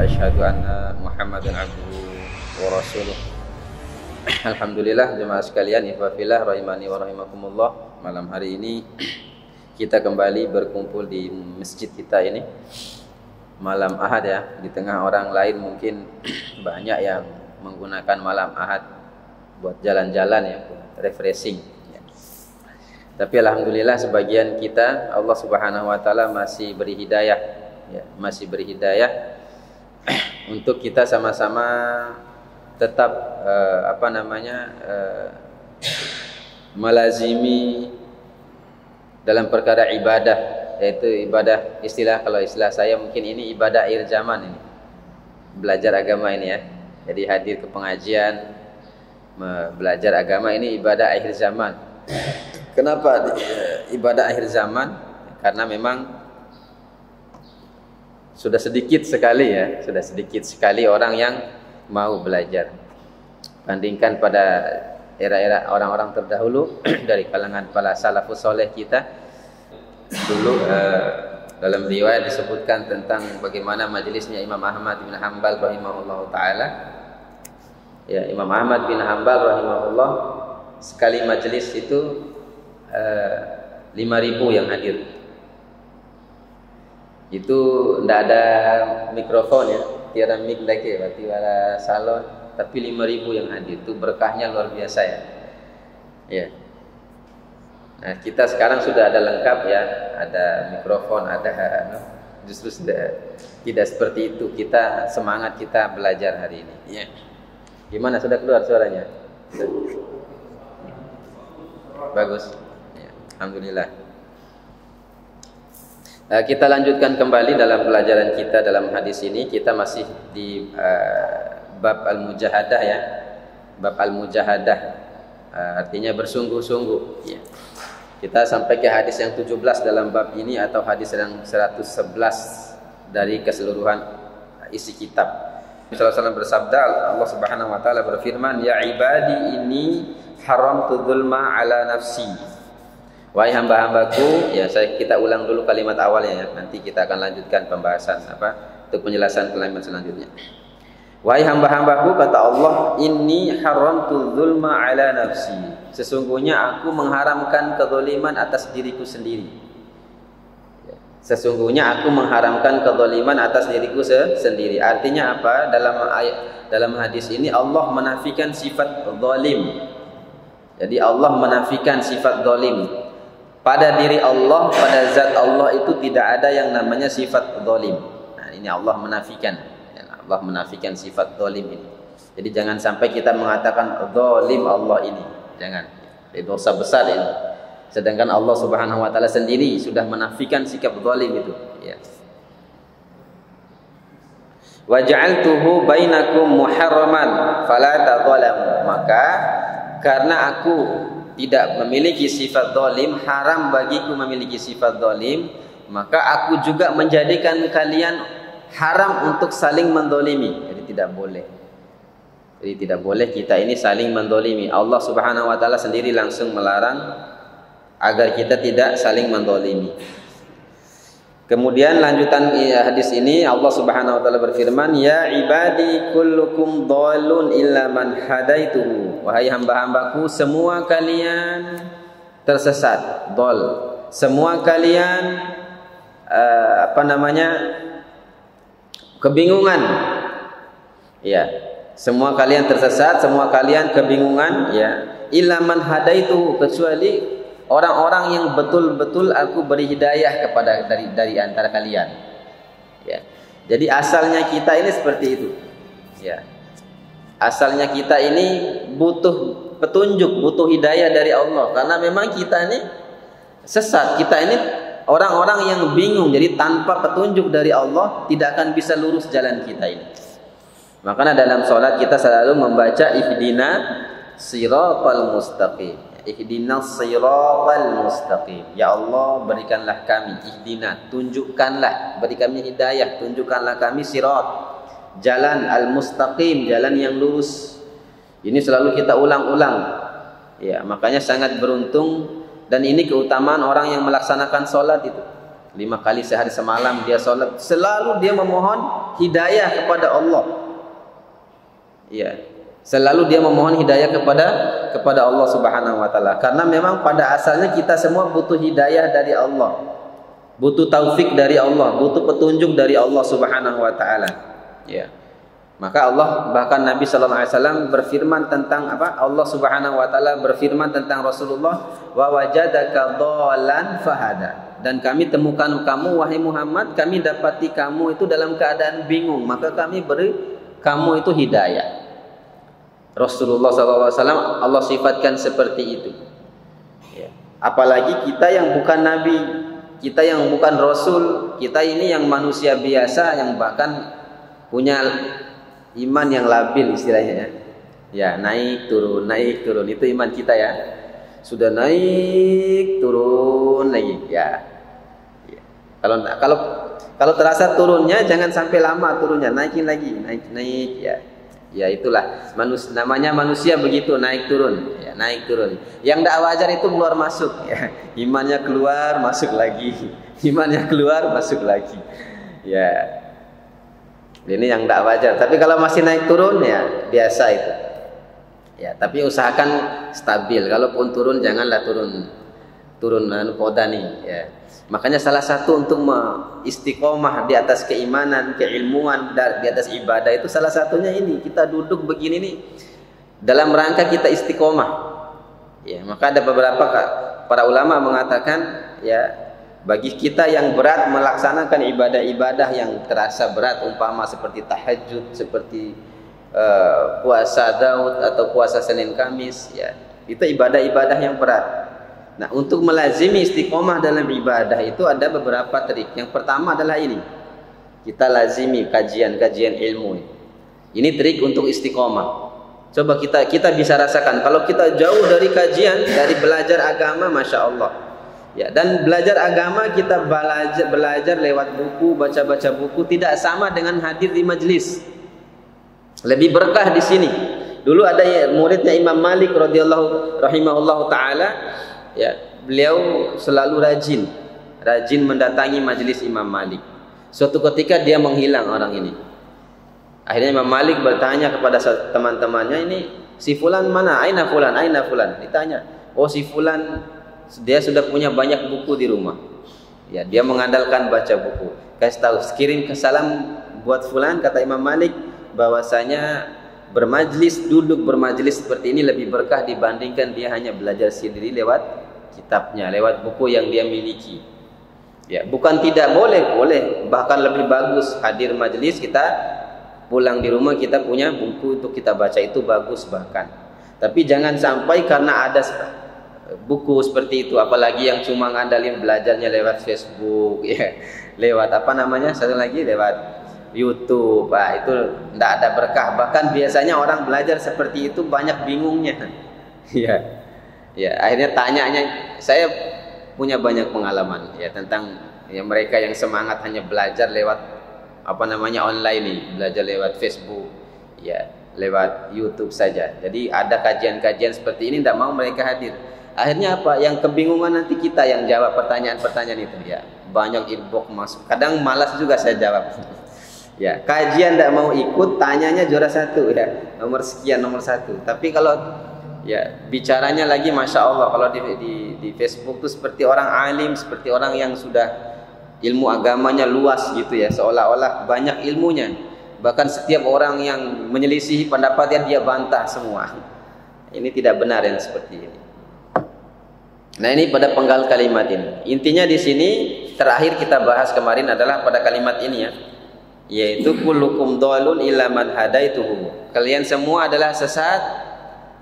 asyhadu anna Muhammadan abduhu wa rasuluh. Alhamdulillah jemaah sekalian, ikhwafillah rahimani wa rahimakumullah. Malam hari ini kita kembali berkumpul di masjid kita ini. Malam Ahad ya, di tengah orang lain mungkin banyak yang menggunakan malam Ahad buat jalan-jalan ya, refreshing ya. Tapi alhamdulillah sebagian kita Allah Subhanahu wa taala masih beri hidayah ya, masih beri hidayah untuk kita sama-sama tetap melazimi dalam perkara ibadah, yaitu ibadah kalau istilah saya mungkin ini ibadah akhir zaman ini. Belajar agama ini ya. Jadi hadir ke pengajian, belajar agama ini ibadah akhir zaman. Kenapa ibadah akhir zaman? Karena memang sudah sedikit sekali orang yang mau belajar. Bandingkan pada era-era orang-orang terdahulu dari kalangan para salafus soleh kita dulu, dalam riwayat disebutkan tentang bagaimana majelisnya Imam Ahmad bin Hanbal rahimahullah taala. Ya, Imam Ahmad bin Hanbal rahimahullah sekali majelis itu 5.000 yang hadir. Itu tidak ada mikrofon ya, tiada mic lagi, berarti ada salon, tapi 5.000 yang hadir. Itu berkahnya luar biasa ya. Ya. Nah, kita sekarang sudah ada lengkap ya, ada mikrofon, ada justru sudah tidak seperti itu. Kita semangat kita belajar hari ini. Ya. Gimana, sudah keluar suaranya? Bagus. Ya, alhamdulillah. Kita lanjutkan kembali dalam pelajaran kita dalam hadis ini. Kita masih di bab al-mujahadah ya. Bab al-mujahadah artinya bersungguh-sungguh ya. Kita sampai ke hadis yang 17 dalam bab ini, atau hadis yang 111 dari keseluruhan isi kitab. Rasulullah SAW bersabda, Allah Subhanahu wa taala berfirman, "Ya ibadi inni haramtu dzulma ala nafsi." Wahai hamba-hambaku, ya kita ulang dulu kalimat awalnya ya. Nanti kita akan lanjutkan pembahasan untuk penjelasan kalimat selanjutnya. Wahai hamba-hambaku, kata Allah, inni haramtu dzulma ala nafsi. Sesungguhnya aku mengharamkan kezaliman atas diriku sendiri. Sesungguhnya aku mengharamkan kezaliman atas diriku sendiri. Artinya apa? Dalam hadis ini Allah menafikan sifat zalim. Jadi Allah menafikan sifat zalim. Pada diri Allah, pada zat Allah itu tidak ada yang namanya sifat zalim. Nah, ini Allah menafikan. Allah menafikan sifat zalim ini. Jadi jangan sampai kita mengatakan zalim Allah ini. Jangan. Itu dosa besar ini. Sedangkan Allah Subhanahu wa taala sendiri sudah menafikan sikap zalim itu, ya. Wa ja'altuhu bainakum muharraman fala tadzalamu. Maka karena aku tidak memiliki sifat zalim, haram bagiku memiliki sifat zalim, maka aku juga menjadikan kalian haram untuk saling menzalimi. Jadi tidak boleh. Jadi tidak boleh kita ini saling menzalimi. Allah Subhanahu wa taala sendiri langsung melarang agar kita tidak saling menzalimi. Kemudian lanjutan hadis ini, Allah Subhanahu wa taala berfirman, "Ya ibadi kullukum dhalun illa man hadaituhu." Wahai hamba-hambaku, semua kalian tersesat, dhal. Semua kalian kebingungan. Ya. Semua kalian tersesat, semua kalian kebingungan ya. Illa man hadaituhu, kecuali orang-orang yang betul-betul aku beri hidayah kepada dari antara kalian. Ya. Jadi asalnya kita ini seperti itu. Ya. Asalnya kita ini butuh petunjuk, butuh hidayah dari Allah, karena memang kita ini sesat. Kita ini orang-orang yang bingung. Jadi tanpa petunjuk dari Allah tidak akan bisa lurus jalan kita ini. Makanya dalam sholat kita selalu membaca ihdina siratal mustaqim. Ihdinas siratal mustaqim. Ya Allah, berikanlah kami ihdina, tunjukkanlah, beri kami hidayah, tunjukkanlah kami sirat, jalan al-mustaqim, jalan yang lurus. Ini selalu kita ulang-ulang. Ya, makanya sangat beruntung, dan ini keutamaan orang yang melaksanakan sholat itu. 5 kali sehari semalam dia sholat, selalu dia memohon hidayah kepada Allah. Ya, selalu dia memohon hidayah kepada Allah Subhanahu wa taala. Karena memang pada asalnya kita semua butuh hidayah dari Allah. Butuh taufik dari Allah, butuh petunjuk dari Allah Subhanahu wa taala. Ya. Maka Allah, bahkan Nabi sallallahu alaihi wasallam berfirman tentang apa? Allah Subhanahu wa taala berfirman tentang Rasulullah, "Wa wajadaka dhallan fahada." Dan kami temukan kamu wahai Muhammad, kami dapati kamu itu dalam keadaan bingung, maka kami beri kamu itu hidayah. Rasulullah sallallahu alaihi wasallam Allah sifatkan seperti itu. Ya. Apalagi kita yang bukan nabi, kita yang bukan rasul, kita ini yang manusia biasa yang bahkan punya iman yang labil istilahnya ya. Ya, naik turun itu iman kita ya. Sudah naik turun lagi ya. Ya. Kalau terasa turunnya jangan sampai lama turunnya, naikin lagi, naik ya. Ya itulah namanya manusia begitu, naik turun ya, naik turun. Yang tidak wajar itu keluar masuk ya. Imannya keluar masuk lagi. Imannya keluar masuk lagi. Ya. Ini yang tidak wajar. Tapi kalau masih naik turun ya biasa itu. Ya, tapi usahakan stabil. Kalaupun turun janganlah turun poda nih ya. Makanya salah satu untuk istiqomah di atas keimanan, keilmuan, di atas ibadah itu salah satunya ini, kita duduk begini nih dalam rangka kita istiqomah. Ya, maka ada beberapa para ulama mengatakan ya, bagi kita yang berat melaksanakan ibadah-ibadah yang terasa berat, umpama seperti tahajud, seperti puasa Daud atau puasa Senin Kamis ya, itu ibadah-ibadah yang berat. Nah, untuk melazimi istiqomah dalam ibadah itu ada beberapa trik. Yang pertama adalah ini, kita lazimi kajian-kajian ilmu. Ini trik untuk istiqomah. Coba kita bisa rasakan kalau kita jauh dari kajian, dari belajar agama, masya Allah. Ya, dan belajar agama kita belajar lewat buku, baca-baca buku, tidak sama dengan hadir di majelis. Lebih berkah di sini. Dulu ada muridnya Imam Malik rahimahullahu taala. Ya, beliau selalu rajin mendatangi majelis Imam Malik. Suatu ketika dia menghilang orang ini. Akhirnya Imam Malik bertanya kepada teman-temannya, ini si fulan mana? Aina fulan? Ditanya. Oh, si fulan dia sudah punya banyak buku di rumah. Ya, dia mengandalkan baca buku. Kasih tahu, kirim ke salam buat fulan, kata Imam Malik, bahwasanya duduk bermajlis seperti ini lebih berkah dibandingkan dia hanya belajar sendiri lewat kitabnya, lewat buku yang dia miliki. Ya, bukan tidak boleh, bahkan lebih bagus hadir majelis, kita pulang di rumah kita punya buku untuk kita baca, itu bagus bahkan. Tapi jangan sampai karena ada buku seperti itu, apalagi yang cuma ngandalin belajarnya lewat Facebook ya, lewat satu lagi lewat YouTube, itu tidak ada berkah. Bahkan biasanya orang belajar seperti itu banyak bingungnya. Ya, akhirnya tanyanya, saya punya banyak pengalaman ya tentang ya mereka yang semangat hanya belajar lewat online nih, belajar lewat Facebook, ya, lewat YouTube saja. Jadi ada kajian-kajian seperti ini tidak mau mereka hadir. Akhirnya apa? Yang kebingungan nanti kita yang jawab pertanyaan-pertanyaan itu ya. Banyak inbox masuk. Kadang malas juga saya jawab. Ya, kajian tidak mau ikut, tanyanya juara 1 ya, nomor sekian, nomor 1. Tapi kalau ya bicaranya lagi, masya Allah, kalau di Facebook tuh seperti orang alim, seperti orang yang sudah ilmu agamanya luas gitu ya, seolah-olah banyak ilmunya. Bahkan setiap orang yang menyelisihi pendapatnya dia bantah semua. Ini tidak benar yang seperti ini. Nah, ini pada penggal kalimat ini. Intinya di sini terakhir kita bahas kemarin adalah pada kalimat ini ya, yaitu kullukum dhalun illa man hadaituhu. Kalian semua adalah sesat,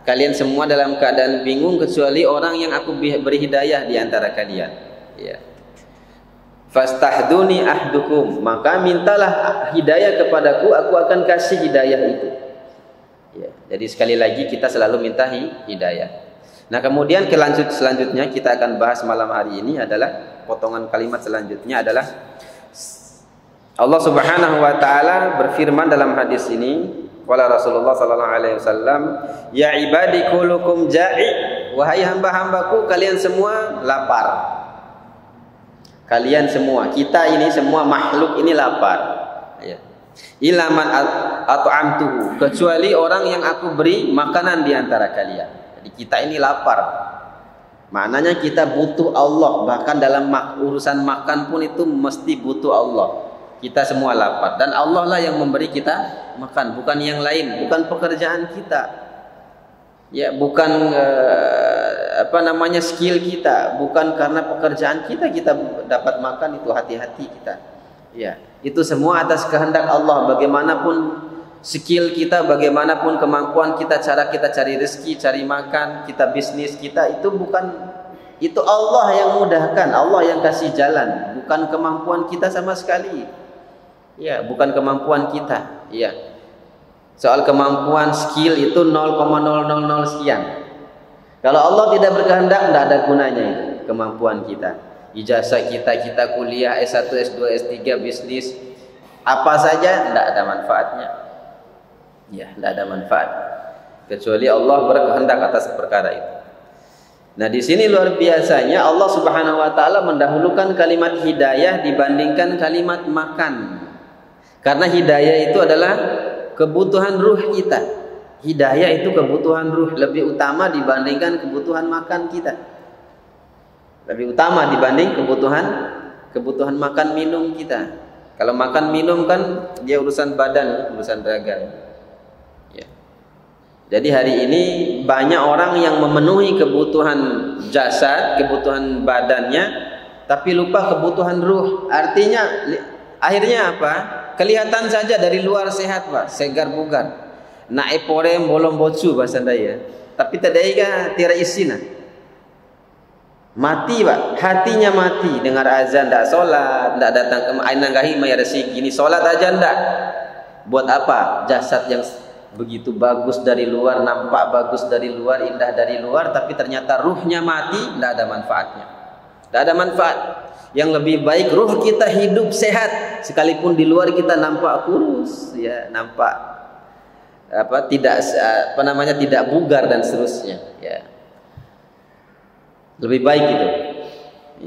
kalian semua dalam keadaan bingung kecuali orang yang aku beri hidayah di antara kalian. Ya. Fastahduni ahdukum, maka mintalah hidayah kepadaku, aku akan kasih hidayah itu. Ya. Jadi sekali lagi kita selalu minta hidayah. Nah, kemudian selanjutnya kita akan bahas malam hari ini adalah potongan kalimat selanjutnya adalah Allah Subhanahu wa taala berfirman dalam hadis ini, qala Rasulullah sallallahu alaihi wasallam, ya ibadi kullukum ja'i, wahai hamba-hambaku kalian semua lapar. Kalian semua, kita ini semua makhluk ini lapar. Ya. Illa man at'amtuhu, kecuali orang yang aku beri makanan di antara kalian. Jadi kita ini lapar. Maknanya kita butuh Allah, bahkan dalam urusan makan pun itu mesti butuh Allah. Kita semua lapar dan Allah lah yang memberi kita makan, bukan yang lain, bukan pekerjaan kita. Ya, bukan skill kita, bukan karena pekerjaan kita dapat makan itu, hati-hati kita. Ya, itu semua atas kehendak Allah. Bagaimanapun skill kita, bagaimanapun kemampuan kita, cara kita cari rezeki, cari makan, kita bisnis kita, itu Allah yang mudahkan, Allah yang kasih jalan, bukan kemampuan kita sama sekali. Ya, bukan kemampuan kita. Ya. Soal kemampuan skill itu 0,000 sekian. Kalau Allah tidak berkehendak, tidak ada gunanya itu kemampuan kita. Ijazah kita kuliah S1, S2, S3, bisnis, apa saja tidak ada manfaatnya. Ya, tidak ada manfaat. Kecuali Allah berkehendak atas perkara itu. Nah, di sini luar biasanya Allah Subhanahu wa taala mendahulukan kalimat hidayah dibandingkan kalimat makan. Karena hidayah itu adalah kebutuhan ruh kita. Hidayah itu kebutuhan ruh, lebih utama dibandingkan kebutuhan makan kita. Lebih utama dibanding kebutuhan makan minum kita. Kalau makan minum kan dia urusan badan, urusan raga. Ya. Jadi hari ini banyak orang yang memenuhi kebutuhan jasad, kebutuhan badannya, tapi lupa kebutuhan ruh. Artinya akhirnya apa? Kelihatan saja dari luar sehat, Pak, segar bugar. Naik porem bolong bocu bahasa Ndaya. Tapi tadaiga tira isina. Mati, Pak. Hatinya mati. Dengar azan tidak sholat, tidak datang ke ainanggahi mayar resiki. Ini sholat aja tidak. Buat apa? Jasad yang begitu bagus dari luar, nampak bagus dari luar, indah dari luar, tapi ternyata ruhnya mati, tidak ada manfaatnya. Tidak ada manfaat. Yang lebih baik ruh kita hidup sehat, sekalipun di luar kita nampak kurus, ya, nampak tidak bugar dan seterusnya, ya. Lebih baik itu.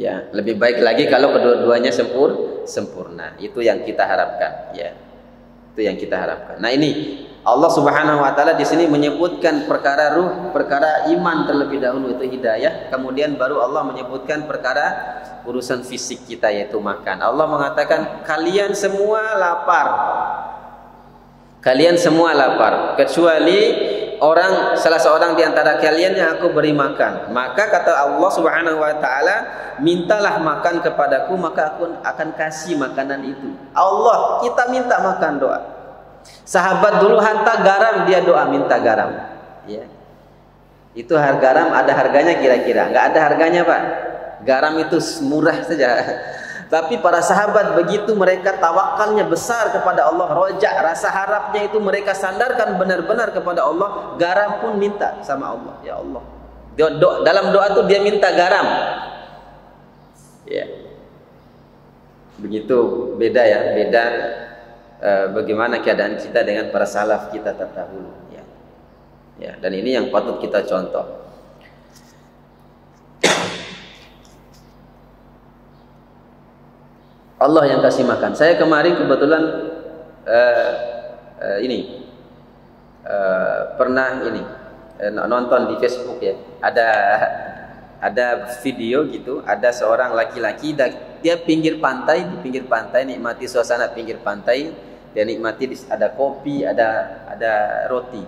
Ya, lebih baik lagi kalau kedua-duanya sempurna. Itu yang kita harapkan, ya. Itu yang kita harapkan. Nah, ini Allah Subhanahu wa taala di sini menyebutkan perkara ruh, perkara iman terlebih dahulu, itu hidayah, kemudian baru Allah menyebutkan perkara urusan fisik kita, yaitu makan. Allah mengatakan kalian semua lapar. Kalian semua lapar kecuali salah seorang di antara kalian yang aku beri makan. Maka kata Allah Subhanahu wa taala, mintalah makan kepadaku maka aku akan kasih makanan itu. Allah, kita minta makan, doa. Sahabat dulu hantar garam, dia doa minta garam, ya. Itu garam ada harganya kira-kira? Enggak ada harganya, Pak. Garam itu murah saja. Tapi para sahabat begitu mereka tawakalnya besar kepada Allah, rojak, rasa harapnya itu mereka sandarkan benar-benar kepada Allah. Garam pun minta sama Allah, ya Allah. Dalam doa itu dia minta garam. Ya. Begitu beda, ya, beda bagaimana keadaan kita dengan para salaf kita terdahulu, ya. Ya, dan ini yang patut kita contoh. Allah yang kasih makan. Saya kemarin kebetulan pernah nonton di Facebook, ya. Ada video gitu, ada seorang laki-laki dia pinggir pantai, di pinggir pantai nikmati suasana pinggir pantai, dia nikmati ada kopi, ada roti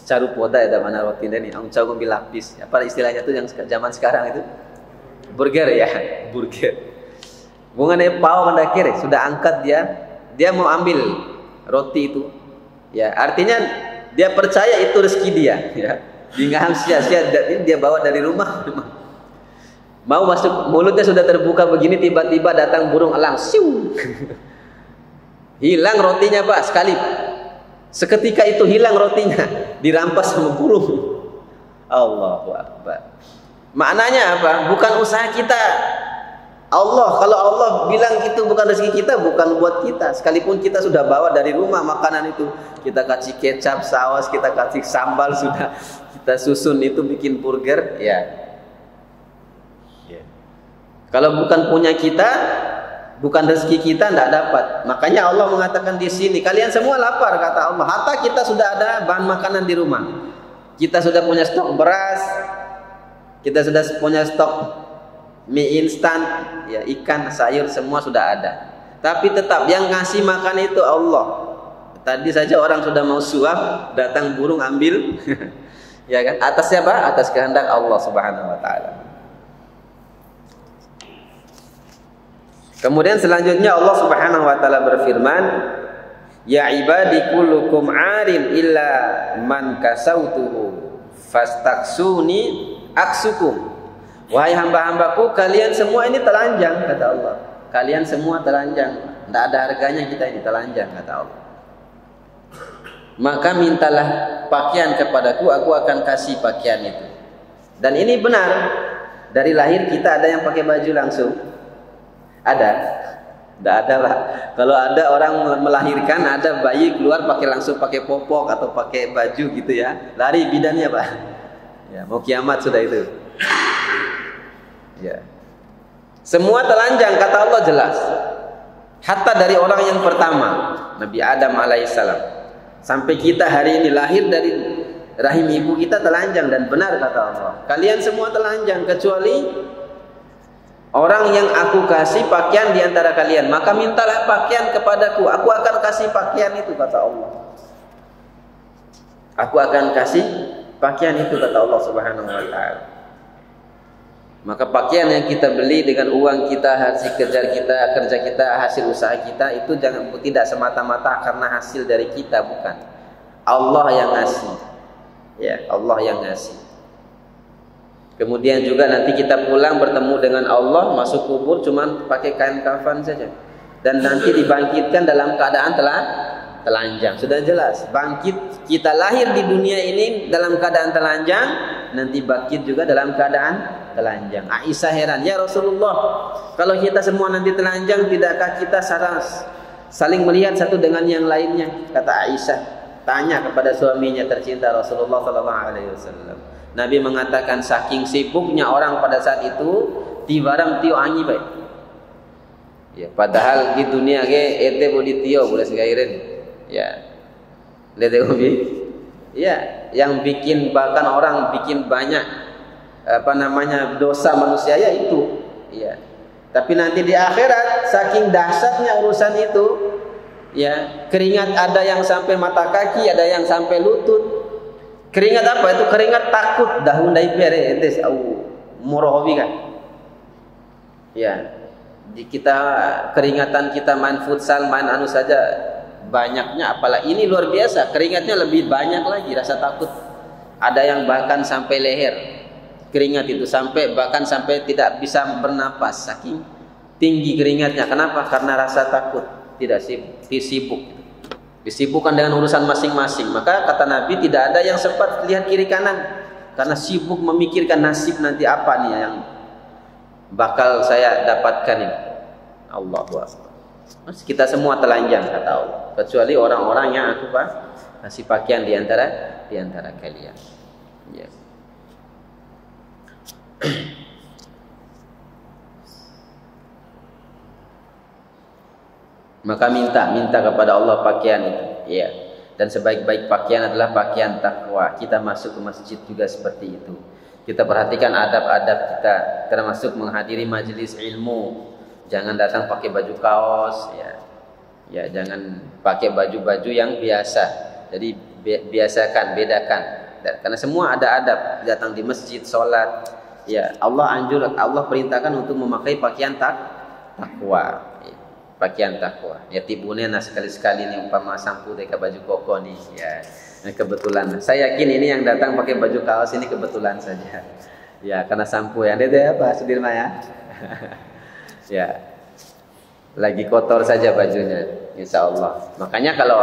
caru poda, ada mana roti ini ang cagu bilapis, apa istilahnya tuh yang zaman sekarang itu burger, ya, burger. Bunga pau kandakir sudah angkat, dia mau ambil roti itu, ya, artinya dia percaya itu rezeki dia, ya. Dia sia-sia, dia bawa dari rumah. Mau masuk mulutnya sudah terbuka begini, tiba-tiba datang burung elang, siu. Hilang rotinya, Pak, sekali. Seketika itu hilang rotinya, dirampas sama burung. Allahu Akbar. Maknanya apa? Bukan usaha kita. Kalau Allah bilang itu bukan rezeki kita, bukan buat kita. Sekalipun kita sudah bawa dari rumah makanan itu, kita kasih kecap, saus, kita kasih sambal, sudah kita susun itu bikin burger, ya. Kalau bukan punya kita, bukan rezeki kita, tidak dapat. Makanya Allah mengatakan di sini, kalian semua lapar kata Allah. Hatta kita sudah ada bahan makanan di rumah. Kita sudah punya stok beras, kita sudah punya stok mie instan, ya, ikan, sayur, semua sudah ada. Tapi tetap yang ngasih makan itu Allah. Tadi saja orang sudah mau suap, datang burung ambil. Ya kan? Atas siapa? Atas kehendak Allah Subhanahu wa taala. Kemudian selanjutnya Allah Subhanahu wa taala berfirman, "Ya ibadi kullukum 'arin illa man kasautuhu fastaksuni aksukum." Wahai hamba-hambaku, kalian semua ini telanjang kata Allah. Kalian semua telanjang. Tidak ada harganya kita ini telanjang kata Allah. Maka mintalah pakaian kepadaku, aku akan kasih pakaian itu. Dan ini benar. Dari lahir kita ada yang pakai baju langsung? Ada? Tidak ada lah. Kalau ada orang melahirkan, ada bayi keluar langsung pakai popok atau pakai baju gitu ya, lari bidannya Pak. Ya, mau kiamat sudah itu. Ya. Semua telanjang kata Allah jelas. Hatta dari orang yang pertama, Nabi Adam alaihissalam, sampai kita hari ini lahir dari rahim ibu kita telanjang, dan benar kata Allah. Kalian semua telanjang kecuali orang yang aku kasih pakaian di antara kalian. Maka mintalah pakaian kepadaku, aku akan kasih pakaian itu kata Allah. Aku akan kasih pakaian itu kata Allah Subhanahu wa taala. Maka pakaian yang kita beli dengan uang kita, hasil kerja kita, hasil usaha kita, itu tidak semata-mata karena hasil dari kita, bukan. Allah yang ngasih. Ya, Allah yang ngasih. Kemudian juga nanti kita pulang bertemu dengan Allah, masuk kubur cuman pakai kain kafan saja. Dan nanti dibangkitkan dalam keadaan telanjang. Sudah jelas, bangkit, kita lahir di dunia ini dalam keadaan telanjang, nanti bangkit juga dalam keadaan telanjang. Aisyah heran, ya Rasulullah, kalau kita semua nanti telanjang, tidakkah kita saling melihat satu dengan yang lainnya? Kata Aisyah, tanya kepada suaminya tercinta Rasulullah SAW. Nabi mengatakan saking sibuknya orang pada saat itu, tibaram tio anyi baik. Ya, padahal di dunia ke ete bodi tio boleh segairen. Ya, lete ubi. Ya, yang bikin bahkan orang bikin banyak dosa manusia ya itu. Ya. Tapi nanti di akhirat saking dahsyatnya urusan itu, ya, keringat ada yang sampai mata kaki, ada yang sampai lutut. Keringat apa itu? Keringat takut dahun dai pere etes au morohobi kan. Ya. Di kita keringatan kita main futsal, main anu saja banyaknya, apalagi ini luar biasa, keringatnya lebih banyak lagi, rasa takut. Ada yang bahkan sampai leher. Keringat itu bahkan sampai tidak bisa bernapas saking tinggi keringatnya. Kenapa? Karena rasa takut, tidak sibuk. Disibukkan dengan urusan masing-masing. Maka kata Nabi, tidak ada yang sempat lihat kiri kanan karena sibuk memikirkan nasib nanti apa nih yang bakal saya dapatkan ini. Allahu Akbar. Kita semua telanjang kata Allah, kecuali orang-orang yang aku kasih pakaian di antara kalian. Ya. Maka minta kepada Allah pakaian itu, ya. Dan sebaik-baik pakaian adalah pakaian takwa. Kita masuk ke masjid juga seperti itu. Kita perhatikan adab-adab kita, termasuk menghadiri majelis ilmu. Jangan datang pakai baju kaos, ya. Ya, jangan pakai baju-baju yang biasa. Jadi biasakan, bedakan. Karena semua ada adab. Datang di masjid, sholat, ya, Allah perintahkan untuk memakai pakaian takwa. Ya, pakaian takwa. Ya, tibune sekali-sekali nih umpama sampo deka baju koko nih, ya. Nah, kebetulan. Saya yakin ini yang datang pakai baju kaos ini kebetulan saja. Ya, karena sampo yang ada apa Sudirman ya. Ya. Lagi kotor saja bajunya, insya Allah. Makanya kalau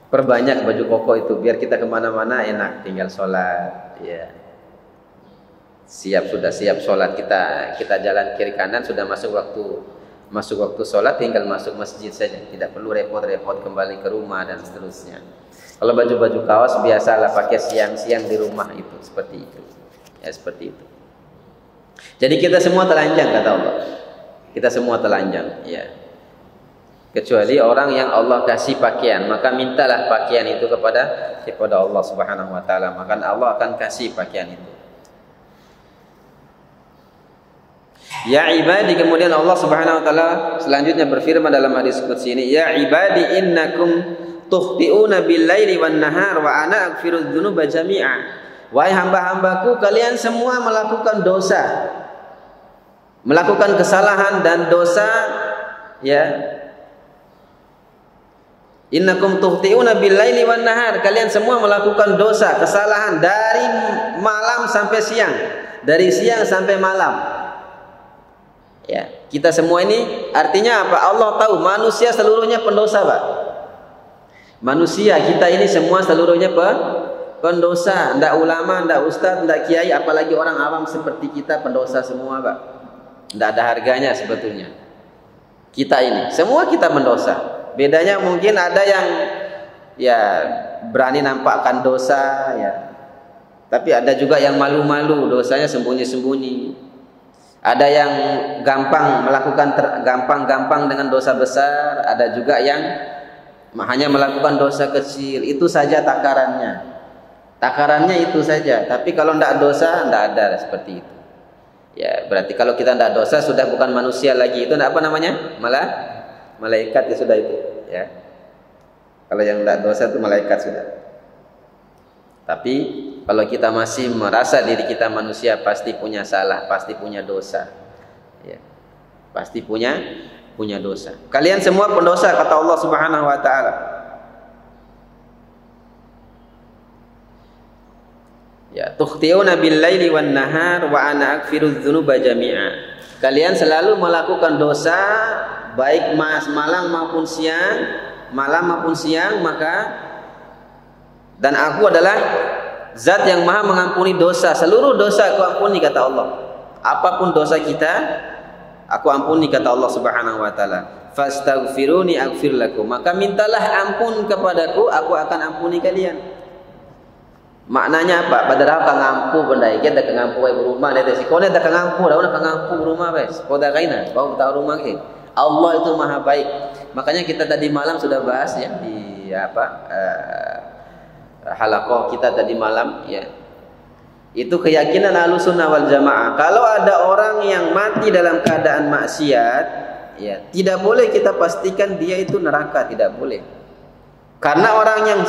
perbanyak baju koko itu biar kita kemana-mana enak, tinggal sholat, ya. Siap sholat, kita jalan kiri kanan, sudah masuk waktu sholat, tinggal masuk masjid saja, tidak perlu repot-repot kembali ke rumah dan seterusnya. Kalau baju-baju kaos biasalah pakai siang-siang di rumah, itu seperti itu, ya, seperti itu. Jadi kita semua telanjang kata Allah. Kita semua telanjang, ya. Kecuali orang yang Allah kasih pakaian, maka mintalah pakaian itu kepada Allah Subhanahu wa taala, maka Allah akan kasih pakaian itu. Ya ibadi, kemudian Allah Subhanahu wa taala selanjutnya berfirman dalam hadis qudsi ini, ya ibadi innakum tukhti'una bil-laili wan-nahar wa ana aghfirudz dzunuba jami'a. Wahai hamba-hambaku, kalian semua melakukan dosa, melakukan kesalahan dan dosa, ya. Innakum tukhti'una bil-laili wan-nahar, kalian semua melakukan dosa, kesalahan dari malam sampai siang, dari siang sampai malam. Ya, kita semua ini artinya apa? Allah tahu manusia seluruhnya pendosa, Pak. Manusia kita ini semua seluruhnya pendosa, ndak ulama, ndak ustaz, ndak kiai, apalagi orang awam seperti kita pendosa semua, Pak. Ndak ada harganya sebetulnya. Kita ini semua kita pendosa. Bedanya mungkin ada yang ya berani nampakkan dosa, ya. Tapi ada juga yang malu-malu, dosanya sembunyi-sembunyi. Ada yang gampang melakukan gampang-gampang dengan dosa besar, ada juga yang hanya melakukan dosa kecil. Itu saja takarannya. Takarannya itu saja. Tapi kalau tidak dosa, tidak ada seperti itu. Ya, berarti kalau kita tidak dosa sudah bukan manusia lagi. Itu apa namanya? Malah malaikat ya sudah itu, ya. Kalau yang tidak dosa itu malaikat sudah. Tapi kalau kita masih merasa diri kita manusia, pasti punya salah, pasti punya dosa, ya. Pasti punya dosa. Kalian semua pendosa kata Allah Subhanahu wa taala. Ya, tukhti'una bil-laili wan-nahar wa ana aghfirudz dzunuba jami'a. Kalian selalu melakukan dosa baik malam maupun siang, maka dan aku adalah zat yang maha mengampuni dosa, seluruh dosa aku ampuni kata Allah. Apapun dosa kita aku ampuni kata Allah Subhanahu wa taala. Fastaghfiruni aghfir lakum, maka mintalah ampun kepadaku, aku akan ampuni kalian. Maknanya apa? Padahal kang ampu benda iki dak ngampu wae rumah dari sikone dak ngampu, dah kang ngampu rumah wes. Poda kaina, bau tahu rumah ke. Allah itu maha baik. Makanya kita tadi malam sudah bahas ya di halaqah kita tadi malam, ya. Itu keyakinan Ahlussunnah wal Jamaah. Kalau ada orang yang mati dalam keadaan maksiat, ya, tidak boleh kita pastikan dia itu neraka, tidak boleh. Karena orang yang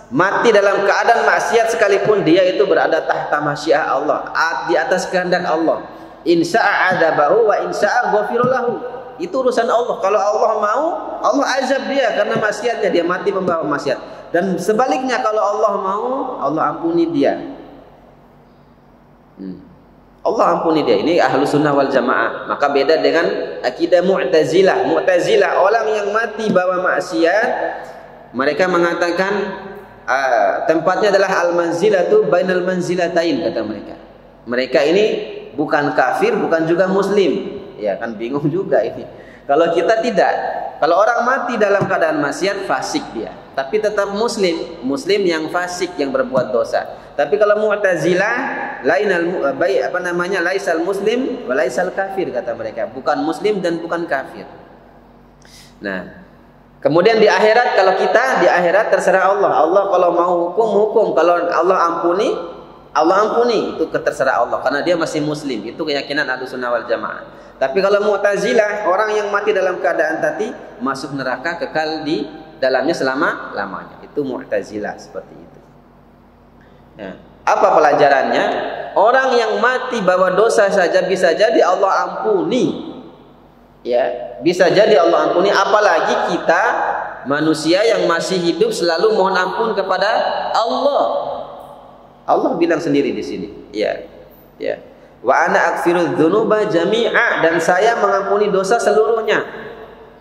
mati dalam keadaan maksiat sekalipun dia itu berada tahta masyiah Allah, di atas kehendak Allah. Insya'a adzabahu wa insya'a ghafira lahu. Itu urusan Allah. Kalau Allah mau, Allah azab dia karena maksiatnya, dia mati membawa maksiat. Dan sebaliknya kalau Allah mau, Allah ampuni dia. Allah ampuni dia. Ini Ahlussunnah wal Jamaah. Maka beda dengan akidah Mu'tazilah. Mu'tazilah orang yang mati bawa maksiat, mereka mengatakan tempatnya adalah al-manzilatu bainal manzilatain kata mereka. Mereka ini bukan kafir, bukan juga muslim. Ya kan bingung juga ini. Kalau kita tidak, kalau orang mati dalam keadaan maksiat, fasik dia, tapi tetap muslim yang fasik, yang berbuat dosa. Tapi kalau Mu'tazilah laisal muslim wa laisal kafir kata mereka, bukan muslim dan bukan kafir. Nah, kemudian di akhirat, kalau kita di akhirat terserah Allah. Allah kalau mau hukum, kalau Allah ampuni itu terserah Allah karena dia masih muslim. Itu keyakinan Ahlussunnah wal Jamaah. Tapi kalau Mu'tazilah, orang yang mati dalam keadaan tadi masuk neraka, kekal di dalamnya selama-lamanya. Itu Mu'tazilah seperti itu. Ya. Apa pelajarannya? Orang yang mati bawa dosa saja bisa jadi Allah ampuni. Ya, bisa jadi Allah ampuni, apalagi kita manusia yang masih hidup selalu mohon ampun kepada Allah. Allah bilang sendiri di sini, ya. Wa ana aghfirudz dzunuba jami'a, dan saya mengampuni dosa seluruhnya.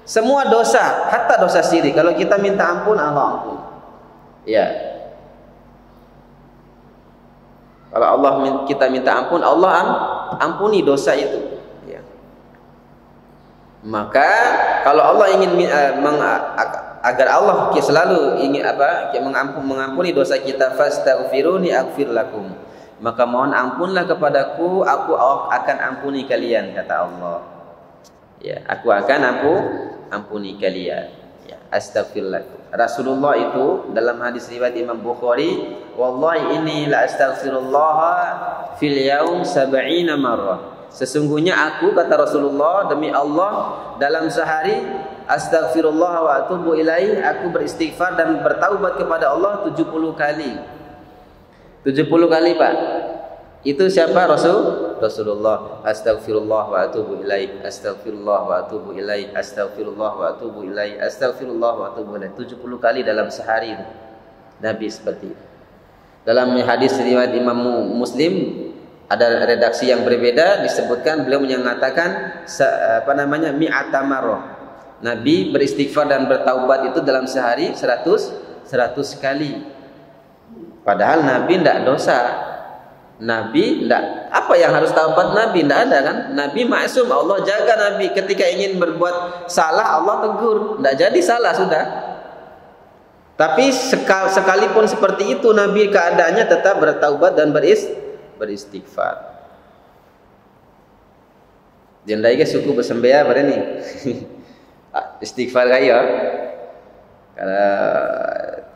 Semua dosa, hatta dosa syirik. Kalau kita minta ampun, Allah ampun. Ya. Kalau kita minta ampun, Allah ampuni dosa itu. Ya. Maka kalau Allah ingin agar Allah selalu ingin mengampuni dosa kita, fastaghfiruni aghfir lakum. maka mohon ampunlah kepadaku, aku akan ampuni kalian, kata Allah. Ya, aku akan ampuni kalian. Ya, astagfirullah. Rasulullah itu dalam hadis riwayat Imam Bukhari, wallahi inni la astaghfirullah fil yaum 70 marrah. Sesungguhnya aku, kata Rasulullah, demi Allah, dalam sehari astaghfirullah wa atubu ilaih, aku beristighfar dan bertaubat kepada Allah 70 kali. 70 kali, Pak. Itu siapa? Rasulullah. Astaghfirullah wa atubu ilaih, astaghfirullah wa atubu ilaih, astaghfirullah wa atubu ilaih, astaghfirullah wa atubu ilaih. 70 kali dalam sehari itu. Nabi seperti itu. Dalam hadis riwayat Imam Muslim ada redaksi yang berbeda, disebutkan beliau menyatakan mi'ata marrah. Nabi beristighfar dan bertaubat itu dalam sehari 100 kali. Padahal Nabi tidak dosa. Nabi tidak, apa yang harus taubat Nabi? Tidak ada kan? Nabi maksum, Allah jaga Nabi. Ketika ingin berbuat salah, Allah tegur. Tidak jadi salah sudah. Tapi sekalipun seperti itu, Nabi keadaannya tetap bertaubat dan beristighfar. Jendai ke suku bersembaya berani istighfar kaya. Kalau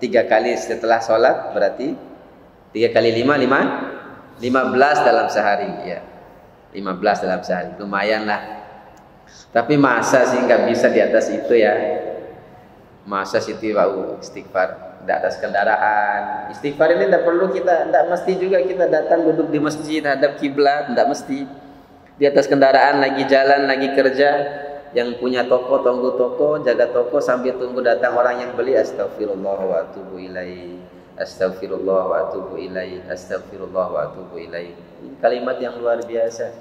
3 kali setelah sholat berarti 3 kali 5 15 dalam sehari, ya. 15 dalam sehari, lumayan lah. Tapi masa sih nggak bisa di atas itu ya? Masa situ bau istighfar di atas kendaraan. Istighfar ini tidak perlu kita, tidak mesti juga kita datang duduk di masjid hadap kiblat, tidak mesti. Di atas kendaraan lagi jalan, lagi kerja, yang punya toko tunggu toko, jaga toko sambil tunggu datang orang yang beli, astagfirullah wa atubu ilaih, astagfirullah wa atubu ilaih, astagfirullah wa atubu ilaih. Kalimat yang luar biasa.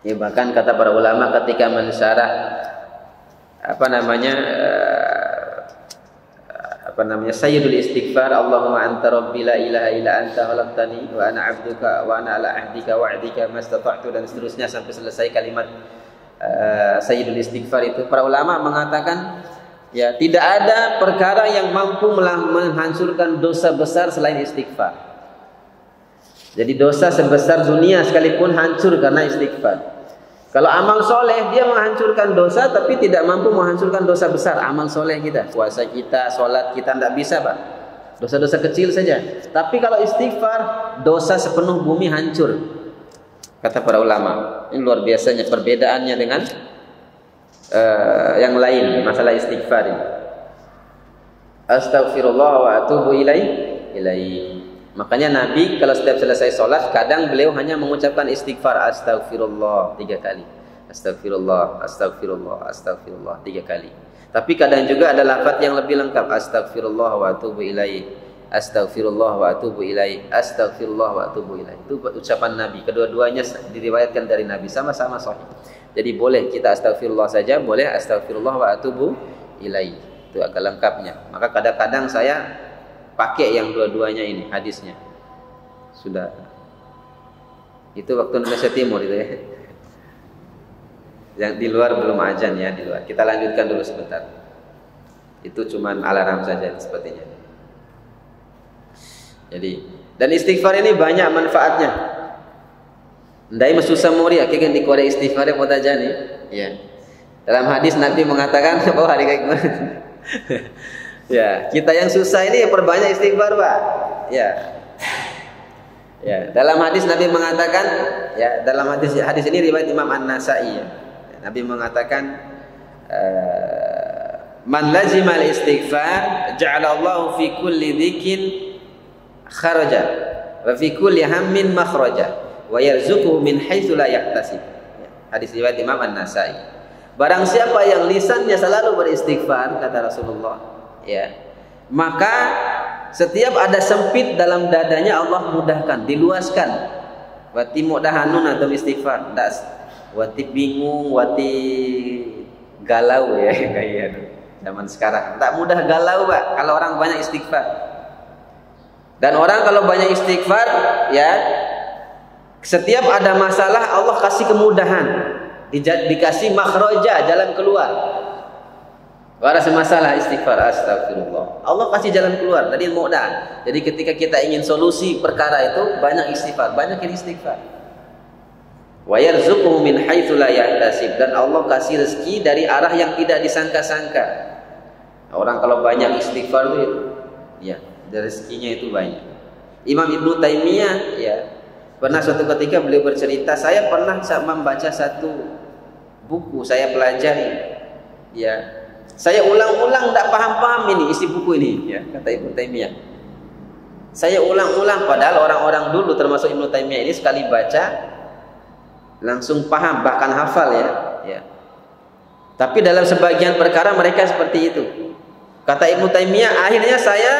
Ya, bahkan kata para ulama ketika mensyarah sayyidul istighfar, Allahumma anta rabbi la ilaha illa anta khalaqtani wa ana 'abduka wa ana ala ahdika wa 'adika mastata'tu, dan seterusnya sampai selesai kalimat sayyidul istighfar itu. Para ulama mengatakan, ya, tidak ada perkara yang mampu menghancurkan dosa besar selain istighfar. Jadi dosa sebesar dunia sekalipun hancur karena istighfar. Kalau amal soleh dia menghancurkan dosa, tapi tidak mampu menghancurkan dosa besar. Amal soleh kita, puasa kita, sholat kita tidak bisa, Pak. Dosa-dosa kecil saja. Tapi kalau istighfar, dosa sepenuh bumi hancur. Kata para ulama. Ini luar biasanya perbedaannya dengan yang lain masalah istighfar ini. Astaghfirullah wa atubu ilaih. Makanya Nabi kalau setiap selesai sholat, kadang beliau hanya mengucapkan istighfar, astagfirullah 3 kali, astagfirullah, astagfirullah, astagfirullah 3 kali. Tapi kadang juga ada lafaz yang lebih lengkap, astagfirullah wa atubu ilaih, astagfirullah wa atubu ilaih, astagfirullah wa atubu ilaih. Itu ucapan Nabi. Kedua-duanya diriwayatkan dari Nabi, sama-sama sahih. Jadi boleh kita astagfirullah saja, boleh astagfirullah wa atubu ilaih. Itu agak lengkapnya. Maka kadang-kadang saya pakai yang dua-duanya ini hadisnya. Sudah. Itu waktu Indonesia Timur itu ya. Yang di luar belum azan ya, di luar. Kita lanjutkan dulu sebentar. Itu cuman alarm saja sepertinya. Jadi, dan istighfar ini banyak manfaatnya. Ndai mesusah muri akhirnya di Korea istighfar yang mutajani. Ya. Dalam hadis Nabi mengatakan, oh hari kayak gimana? Ya, kita yang susah ini perbanyak istighfar, Pak. Ya. Ya, dalam hadis Nabi mengatakan, ya, dalam hadis ini riwayat Imam An-Nasa'i ya. Nabi mengatakan, man lazima al-istighfar ja'ala Allahu fi kulli dzikin kharaja wa fi kulli hammin makhraja wa yarzuquhu min haitsu la yahtasib. Ya, hadis riwayat Imam An-Nasa'i. Barang siapa yang lisannya selalu beristighfar, kata Rasulullah, ya, maka setiap ada sempit dalam dadanya Allah mudahkan, diluaskan. Wati mudahanun atau istighfar, wati bingung, wati galau ya kayak zaman sekarang. Tak mudah galau, Pak, kalau orang banyak istighfar. Dan orang kalau banyak istighfar, ya, setiap ada masalah Allah kasih kemudahan, dikasih makhraja, jalan keluar. Kalau ada masalah istighfar, astagfirullah. Allah kasih jalan keluar dari mudah. Jadi ketika kita ingin solusi perkara itu, banyak istighfar, banyakin istighfar. Wa yarzuquhu min haitsu la yahtasib, dan Allah kasih rezeki dari arah yang tidak disangka-sangka. Orang kalau banyak istighfar itu ya, rezekinya itu banyak. Imam Ibnu Taimiyah ya, pernah suatu ketika beliau bercerita, saya pernah membaca satu buku, saya pelajari ya. Saya ulang-ulang tidak paham-paham ini isi buku ini ya, kata Ibnu Taimiyah. Saya ulang-ulang, padahal orang-orang dulu termasuk Ibnu Taimiyah ini sekali baca langsung paham, bahkan hafal ya. Tapi dalam sebagian perkara mereka seperti itu. Kata Ibnu Taimiyah, akhirnya saya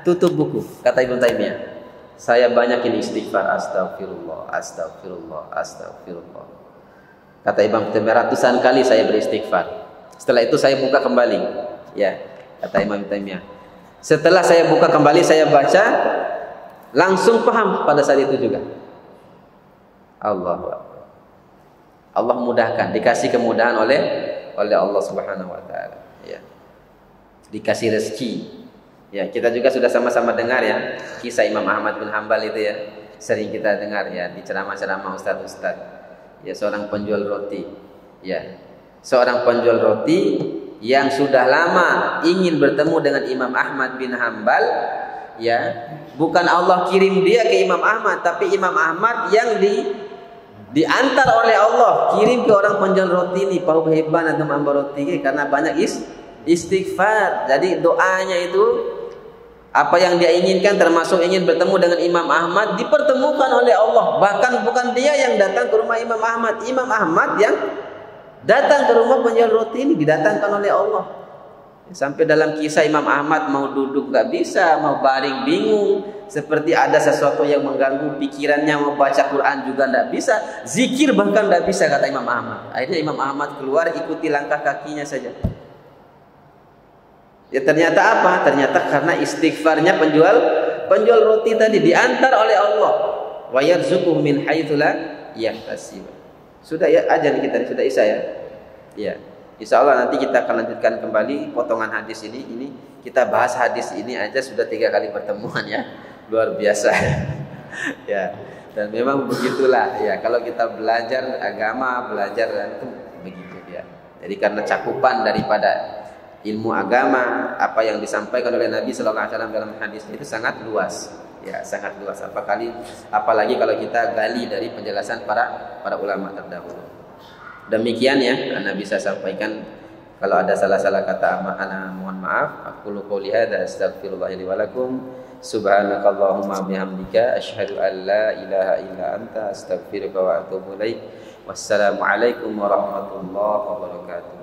tutup buku. Kata Ibnu Taimiyah, saya banyakin istighfar, astagfirullah, astagfirullah, astagfirullah. Kata Ibnu Taimiyah, ratusan kali saya beristighfar. Setelah itu saya buka kembali, ya, kata Imam Taimiyah. Setelah saya buka kembali, saya baca, langsung paham pada saat itu juga. Allah mudahkan, dikasih kemudahan oleh Allah Subhanahu Wa Taala. Ya, dikasih rezeki. Ya, kita juga sudah sama-sama dengar ya kisah Imam Ahmad bin Hanbal itu ya, sering kita dengar ya di ceramah-ceramah ustaz-ustaz. Ya, seorang penjual roti. Ya. Seorang penjual roti yang sudah lama ingin bertemu dengan Imam Ahmad bin Hanbal, ya, bukan Allah kirim dia ke Imam Ahmad, tapi Imam Ahmad yang diantar oleh Allah kirim ke orang penjual roti ini, pau hebat atau mambar roti ini, karena banyak istighfar. Jadi doanya itu apa yang dia inginkan, termasuk ingin bertemu dengan Imam Ahmad, dipertemukan oleh Allah. Bahkan bukan dia yang datang ke rumah Imam Ahmad, Imam Ahmad yang datang ke rumah penjual roti ini, didatangkan oleh Allah. Sampai dalam kisah Imam Ahmad mau duduk gak bisa, mau baring bingung, seperti ada sesuatu yang mengganggu pikirannya, mau baca Quran juga gak bisa, zikir bahkan gak bisa, kata Imam Ahmad. Akhirnya Imam Ahmad keluar, ikuti langkah kakinya saja. Ya, ternyata apa? Ternyata karena istighfarnya penjual roti tadi, diantar oleh Allah. Wa yarzuquhu min haitsu la yahtasib. Sudah ya, ajan kita sudah isya ya. Ya, insya Allah nanti kita akan lanjutkan kembali potongan hadis ini. Ini kita bahas hadis ini aja sudah 3 kali pertemuan ya, luar biasa. Ya, dan memang begitulah ya. Kalau kita belajar agama, belajar itu begitu ya. Jadi karena cakupan daripada ilmu agama, apa yang disampaikan oleh Nabi Sallallahu Alaihi Wasallam dalam hadis itu sangat luas. Ya, sangat luas. Apalagi kalau kita gali dari penjelasan para ulama terdahulu. Demikian ya, ana bisa sampaikan. Kalau ada salah-salah kata ana mohon maaf. Aku qouli hadza astaghfirullah li wa lakum. Subhanakallahumma bihamdika asyhadu an la ilaha illa anta astaghfiruka wa atubu ilaik. Wassalamualaikum warahmatullahi wabarakatuh.